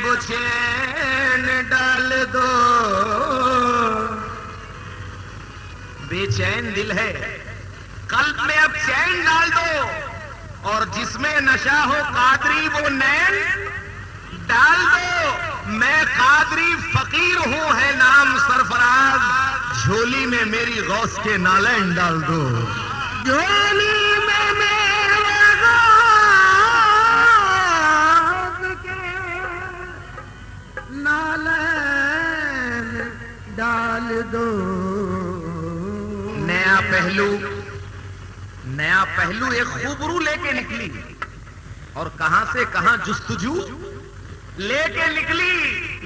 अब चैन डाल दो, बेचैन दिल है कल्ब में अब चैन डाल दो, और जिसमें नशा हो कादरी वो नैन डाल दो। मैं कादरी फकीर हूं है नाम सरफराज, झोली में मेरी गौस के नालैन डाल दो, झोली में मेरे गौस के नालैन डाल दो। नया पहलू एक खूबरू लेके निकली, और कहां से कहां जुस्तजू लेके निकली।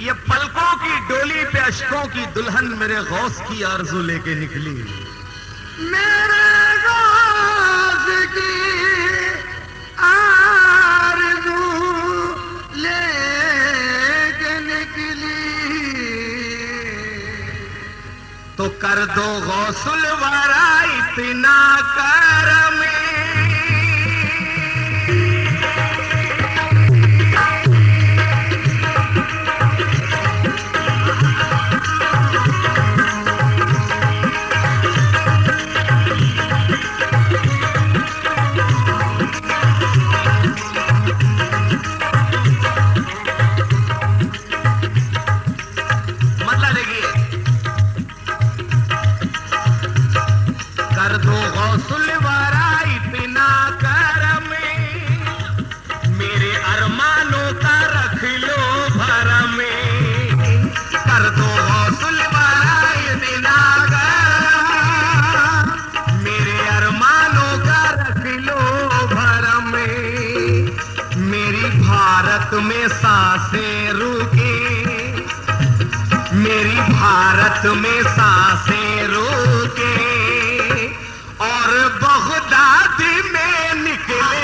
ये पलकों की डोली पे अश्कों की दुल्हन मेरे गौस की आरज़ू लेके निकली, मेरे गौस की आरज़ू लेके निकली। तो कर दो गौसुल वारा इतना करम, में सांसें रुके, मेरी भारत में सांसें रुके, और बगदाद में निकले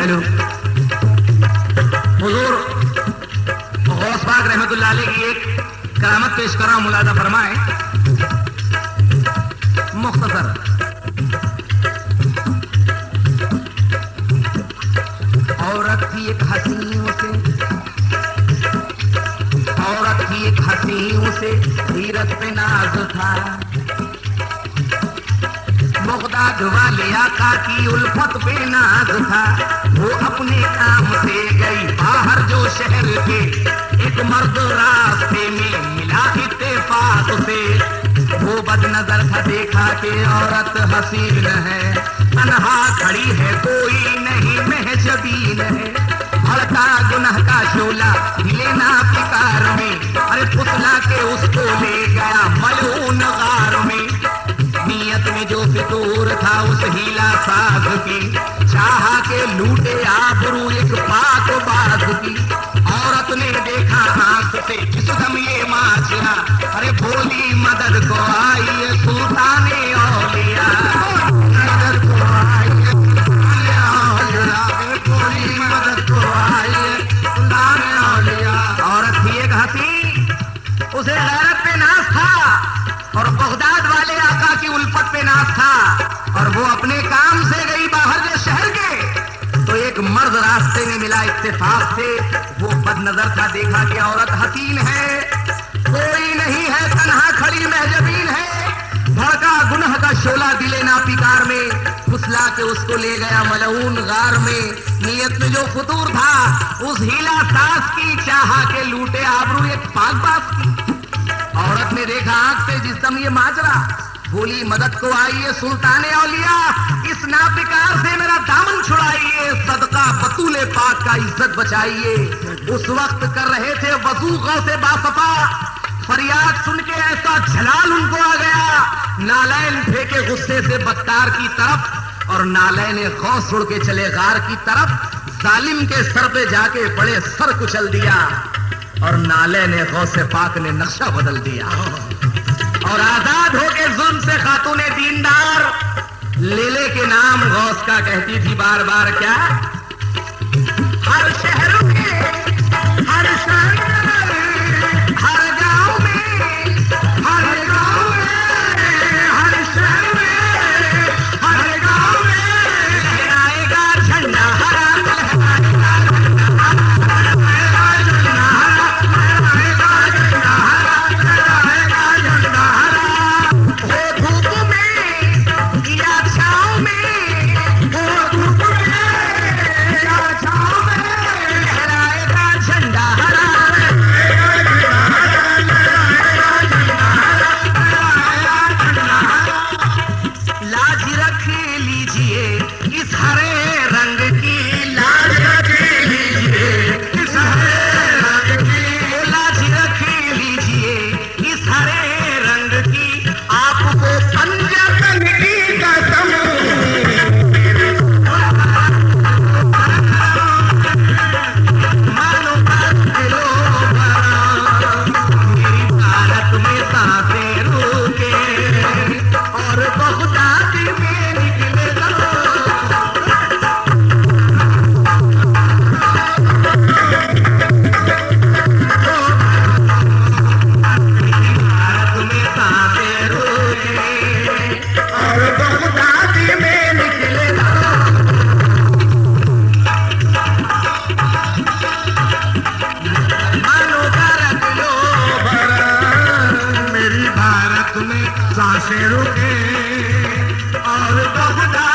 हेलो, हुजूर गौस पाक रहमतुल्लाह अलैह की एक करामत पेश कर रहा हूं, मुलाजा फरमाए। मुख्तसर, औरत थी एक हसीन से, औरत थी एक हसीन से सीरत पे नाज था। बगदाद वाले आका की उल्फत पे नाज था। वो अपने काम से गई बाहर जो शहर के, एक मर्द रास्ते में मिला इत्तेफाक से। वो बदनजर था, देखा कि औरत हसीन है, तन्हा खड़ी है, कोई नहीं महजबीन है। भड़का गुनाह का शोला लेना पिकार में, अरे फुसला के उसको ले गया मलून गार में। नियत में जो फितूर था उस हीला साध की, चाहा के लूटे आबरू एक पाक बाज की। औरत ने देखा आंख से इस दम ये माजरा, अरे बोली मदद को आई सुल्ताने औलिया, मदद को आई बोली मदद को आई सुल्ताने औलिया। औरत थी एक हसी, उसे गैरत पे नाज था और बगदाद वाले आका की उल्फत पे नाज था। और वो अपने काम से गई बाहर के शहर के, तो एक मर्द रास्ते में मिला इत्तेफाक से। वो बदनजर था, देखा कि औरत हसीन है, कोई नहीं है, तन्हा खड़ी महजबीन है। भड़का गुनाह का शोला दिले ना पिकार में, फुसला के उसको ले गया मलऊन गार में। नियत में जो फुतूर था उस हीला सास की, चाहा के लूटे आबरू एक पाक बास की। औरत ने देखा आंख से जिस दम ये माजरा, बोली मदद को आइए सुल्ताने औलिया, इस नापिकार से मेरा दामन छुड़ाइए, सदका बतूले पाक का इज्जत बचाइए। उस वक्त कर रहे थे वजू गौसे बासफा, फरियाद सुन के ऐसा झलाल उनको आ गया। नालैन फेंके गुस्से से बत्तार की तरफ, और नालैन गौस उड़ के चले गार की तरफ। जालिम के सर पे जाके पड़े, सर कुचल दिया, और नाले ने गौसे पाक ने नक्शा बदल दिया। और आजाद होके जुल्म से खातूने दीनदार लेले के नाम गौस का कहती थी बार बार क्या, हर शहर में, हर शहर में, हर गांव में, हर गांव में, हर शहर में, हर गांव में लहराएगा झंडा हरा, लहराएगा झंडा हरा, लहराएगा झंडा हरा, लहराएगा झंडा हरा, लहराएगा झंडा हरा। हो धूप में या छाँव में, हो धूप में या छाँव में लहराएगा झंडा हरा, लहराएगा झंडा हरा, लहराएगा झंडा हरा, लहराएगा झंडा हरा। लाज रख लीजिए इस हरे रंग की, लाज रख लीजिए इस हरे रंग की, लाज रख लीजिए इस हरे रंग की, आपको पंजाबन की कसम। मानो लो मेरी भारत में सांसें रुके, और बगदाद में निकले भारत में सांसें रुके, और बगदाद में निकले मानो भारत लो भरा, मेरी भारत में सांसें रुके, और बगदाद